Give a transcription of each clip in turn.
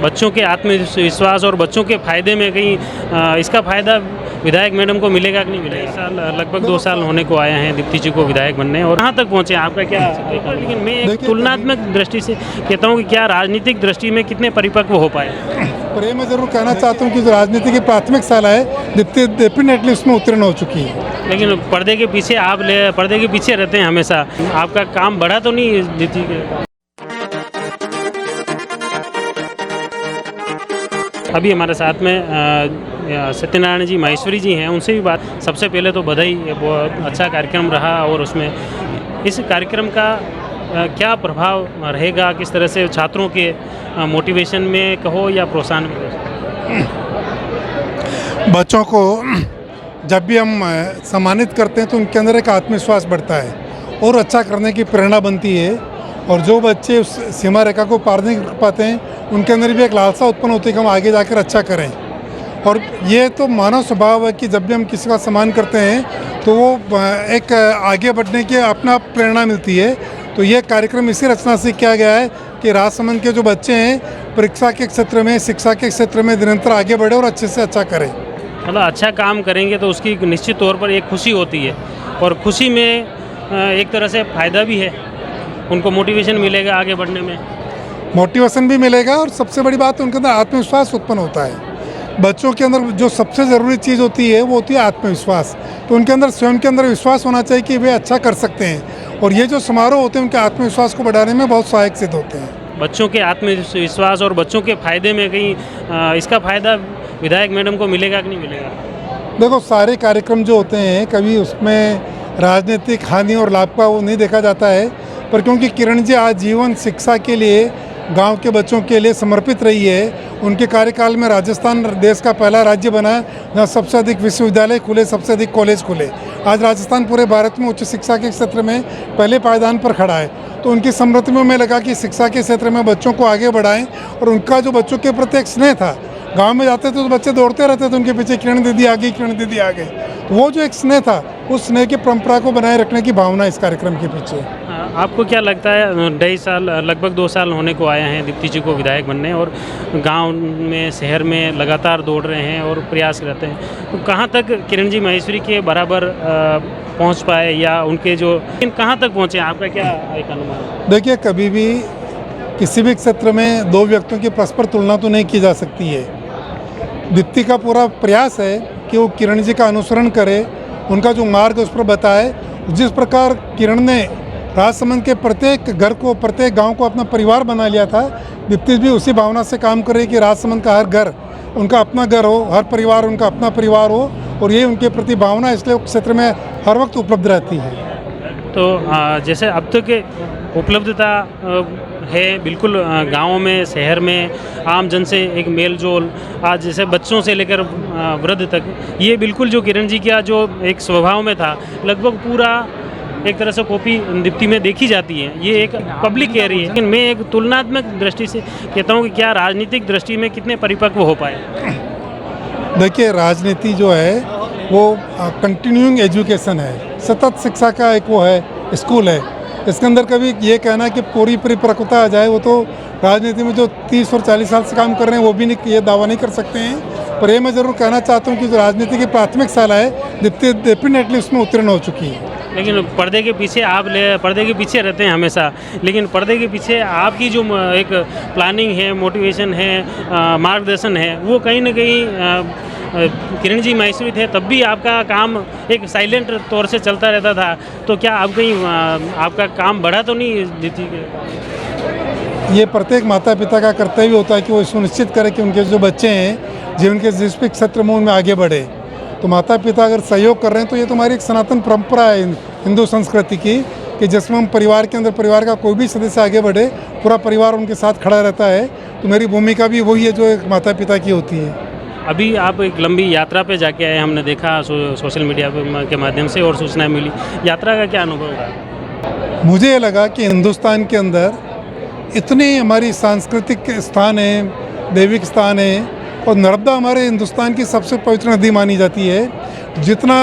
बच्चों के आत्मविश्वास और बच्चों के फायदे में कहीं इसका फायदा विधायक मैडम को मिलेगा कि नहीं मिलेगा? इस साल लगभग 2 साल होने को आया है दीप्ति जी को विधायक बनने, और कहाँ तक पहुँचे आपका क्या? लेकिन मैं एक तुलनात्मक दृष्टि से कहता हूँ कि क्या राजनीतिक दृष्टि में कितने परिपक्व हो पाए? पर ये मैं ज़रूर कहना चाहता हूँ कि जो राजनीति की प्राथमिक शाला है दीप्ति डेफिनेटली उसमें उत्तीर्ण हो चुकी है। लेकिन पर्दे के पीछे पर्दे के पीछे रहते हैं हमेशा, आपका काम बढ़ा तो नहीं दीप्ति के? अभी हमारे साथ में सत्यनारायण जी माहेश्वरी जी हैं, उनसे भी बात। सबसे पहले तो बधाई, बहुत अच्छा कार्यक्रम रहा और उसमें इस कार्यक्रम का क्या प्रभाव रहेगा, किस तरह से छात्रों के मोटिवेशन में कहो या प्रोत्साहन में? बच्चों को जब भी हम सम्मानित करते हैं तो उनके अंदर एक आत्मविश्वास बढ़ता है और अच्छा करने की प्रेरणा बनती है, और जो बच्चे उस सीमा रेखा को पार नहीं कर पाते हैं उनके अंदर भी एक लालसा उत्पन्न होती है कि हम आगे जाकर अच्छा करें। और ये तो मानव स्वभाव है कि जब भी हम किसी का सम्मान करते हैं तो वो एक आगे बढ़ने की अपना प्रेरणा मिलती है। तो ये कार्यक्रम इसी रचना से किया गया है कि राजसमंद के जो बच्चे हैं परीक्षा के क्षेत्र में, शिक्षा के क्षेत्र में निरंतर आगे बढ़े और अच्छे से अच्छा करें। मतलब अच्छा काम करेंगे तो उसकी निश्चित तौर पर एक खुशी होती है, और खुशी में एक तरह से फ़ायदा भी है, उनको मोटिवेशन मिलेगा आगे बढ़ने में। मोटिवेशन भी मिलेगा और सबसे बड़ी बात उनके अंदर आत्मविश्वास उत्पन्न होता है। बच्चों के अंदर जो सबसे ज़रूरी चीज़ होती है वो होती है आत्मविश्वास। तो उनके अंदर स्वयं के अंदर विश्वास होना चाहिए कि वे अच्छा कर सकते हैं, और ये जो समारोह होते हैं उनके आत्मविश्वास को बढ़ाने में बहुत सहायक सिद्ध होते हैं। बच्चों के आत्मविश्वास और बच्चों के फायदे में कहीं इसका फायदा विधायक मैडम को मिलेगा कि नहीं मिलेगा? देखो, सारे कार्यक्रम जो होते हैं कभी उसमें राजनीतिक हानि और लाभ का वो नहीं देखा जाता है, पर क्योंकि किरण जी आजीवन शिक्षा के लिए गांव के बच्चों के लिए समर्पित रही है। उनके कार्यकाल में राजस्थान देश का पहला राज्य बना जहां सबसे अधिक विश्वविद्यालय खुले, सबसे अधिक कॉलेज खुले। आज राजस्थान पूरे भारत में उच्च शिक्षा के क्षेत्र में पहले पायदान पर खड़ा है। तो उनकी स्मृति में लगा कि शिक्षा के क्षेत्र में बच्चों को आगे बढ़ाएं, और उनका जो बच्चों के प्रति एक स्नेह था, गांव में जाते थे तो बच्चे दौड़ते रहते थे उनके पीछे, किरण दीदी आ गई, किरण दीदी आ गई। तो वो जो एक स्नेह था, उस स्नेह की परंपरा को बनाए रखने की भावना इस कार्यक्रम के पीछे। आपको क्या लगता है, 2.5 साल लगभग 2 साल होने को आया है दीप्ति जी को विधायक बनने, और गांव में शहर में लगातार दौड़ रहे हैं और प्रयास करते हैं, तो कहां तक किरण जी माहेश्वरी के बराबर पहुंच पाए, या उनके जो कहां तक पहुंचे, आपका क्या एक अनुमान? देखिए, कभी भी किसी भी क्षेत्र में दो व्यक्तियों की परस्पर तुलना तो नहीं की जा सकती है। दीप्ति का पूरा प्रयास है कि वो किरण जी का अनुसरण करे, उनका जो मार्ग उस पर बताए। जिस प्रकार किरण ने राजसमंद के प्रत्येक घर को, प्रत्येक गांव को अपना परिवार बना लिया था, दीप्ति भी उसी भावना से काम कर रही है कि राजसमंद का हर घर उनका अपना घर हो, हर परिवार उनका अपना परिवार हो, और ये उनके प्रति भावना इसलिए क्षेत्र में हर वक्त उपलब्ध रहती है। तो जैसे अब तक उपलब्धता है बिल्कुल गाँव में, शहर में, आम जन से एक मेल जोल, आज जैसे बच्चों से लेकर वृद्ध तक, ये बिल्कुल जो किरण जी का जो एक स्वभाव में था, लगभग पूरा एक तरह से कॉपी दीप्ति में देखी जाती है। ये एक पब्लिक कह रही है, लेकिन मैं एक तुलनात्मक दृष्टि से कहता हूँ कि क्या राजनीतिक दृष्टि में कितने परिपक्व हो पाए? देखिए, राजनीति जो है वो कंटिन्यूइंग एजुकेशन है, सतत शिक्षा का एक वो है, स्कूल है। इसके अंदर कभी ये कहना कि पूरी परिपक्वता आ जाए, वो तो राजनीति में जो 30 और 40 साल से काम कर रहे हैं वो भी नहीं, ये दावा नहीं कर सकते हैं। पर ये मैं ज़रूर कहना चाहता हूँ कि जो राजनीति की प्राथमिक शाला है दीप्ति डेफिनेटली उसमें उत्तीर्ण हो चुकी है। लेकिन पर्दे के पीछे पर्दे के पीछे रहते हैं हमेशा, लेकिन पर्दे के पीछे आपकी जो एक प्लानिंग है, मोटिवेशन है, मार्गदर्शन है, वो कहीं ना कहीं किरण जी माहेश्वरी थे तब भी आपका काम एक साइलेंट तौर से चलता रहता था। तो क्या अब कहीं आपका काम बढ़ा तो नहीं दीप्ति के? ये प्रत्येक माता पिता का कर्तव्य होता है कि वो सुनिश्चित करें कि उनके जो बच्चे हैं जीवन के जिस भी क्षेत्र में उनमें आगे बढ़े। तो माता पिता अगर सहयोग कर रहे हैं तो ये तो हमारी एक सनातन परंपरा है हिंदू संस्कृति की, कि जिसमें हम परिवार के अंदर परिवार का कोई भी सदस्य आगे बढ़े, पूरा परिवार उनके साथ खड़ा रहता है। तो मेरी भूमिका भी वही है जो एक माता पिता की होती है। अभी आप एक लंबी यात्रा पे जाके आए, हमने देखा सोशल मीडिया के माध्यम से और सूचनाएं मिली। यात्रा का क्या अनुभव रहा? मुझे ये लगा कि हिंदुस्तान के अंदर इतनी हमारी सांस्कृतिक स्थान है, दैविक स्थान है, और नर्मदा हमारे हिंदुस्तान की सबसे पवित्र नदी मानी जाती है। जितना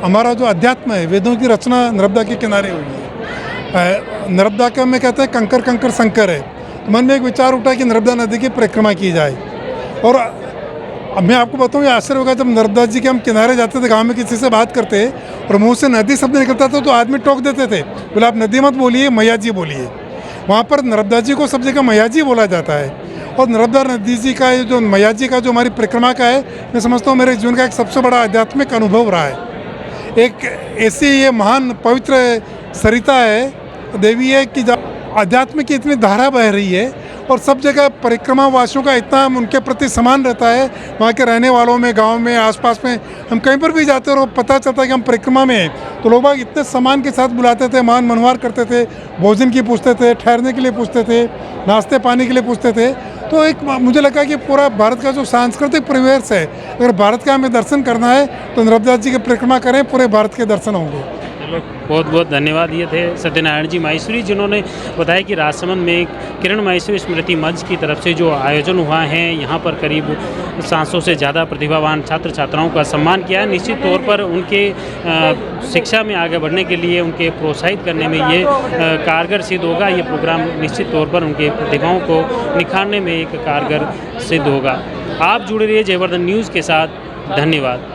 हमारा जो अध्यात्म है, वेदों की रचना नर्मदा के किनारे हुई है। नर्मदा का में कहते हैं कंकर कंकर शंकर है, तो मन में एक विचार उठा कि नर्मदा नदी की परिक्रमा की जाए। और अब मैं आपको बताऊँ, ये आश्चर्य होगा, जब नर्मदा जी के हम किनारे जाते थे, गांव में किसी से बात करते और मुंह से नदी शब्द निकलता था तो आदमी टोक देते थे, बोले आप नदी मत बोलिए, मैया जी बोलिए। वहाँ पर नर्मदा जी को सब जगह मैया जी बोला जाता है। और नर्मदा नदी जी का जो मैया जी का जो हमारी परिक्रमा का है, मैं समझता हूँ मेरे जीवन का एक सबसे बड़ा आध्यात्मिक अनुभव रहा है। एक ऐसी ये महान पवित्र सरिता है, देवी है कि जब अध्यात्म की इतनी धारा बह रही है और सब जगह परिक्रमा वासियों का इतना उनके प्रति सम्मान रहता है, वहाँ के रहने वालों में, गांव में, आसपास में, हम कहीं पर भी जाते हैं और पता चलता है कि हम परिक्रमा में हैं, तो लोग बाग इतने सम्मान के साथ बुलाते थे, मान मनवार करते थे, भोजन की पूछते थे, ठहरने के लिए पूछते थे, नाश्ते पानी के लिए पूछते थे। तो एक मुझे लगा कि पूरा भारत का जो सांस्कृतिक परिवेश है, अगर भारत का हमें दर्शन करना है तो नर्मदा जी की परिक्रमा करें, पूरे भारत के दर्शन होंगे। चलो, बहुत बहुत धन्यवाद। ये थे सत्यनारायण जी माहेश्वरी, जिन्होंने बताया कि राजसमंद में किरण माहेश्वरी स्मृति मंच की तरफ से जो आयोजन हुआ है, यहाँ पर करीब 700 से ज़्यादा प्रतिभावान छात्र छात्राओं का सम्मान किया है। निश्चित तौर पर उनके शिक्षा में आगे बढ़ने के लिए, उनके प्रोत्साहित करने में ये कारगर सिद्ध होगा। ये प्रोग्राम निश्चित तौर पर उनके प्रतिभाओं को निखारने में एक कारगर सिद्ध होगा। आप जुड़े रहिए जयवर्धन न्यूज़ के साथ। धन्यवाद।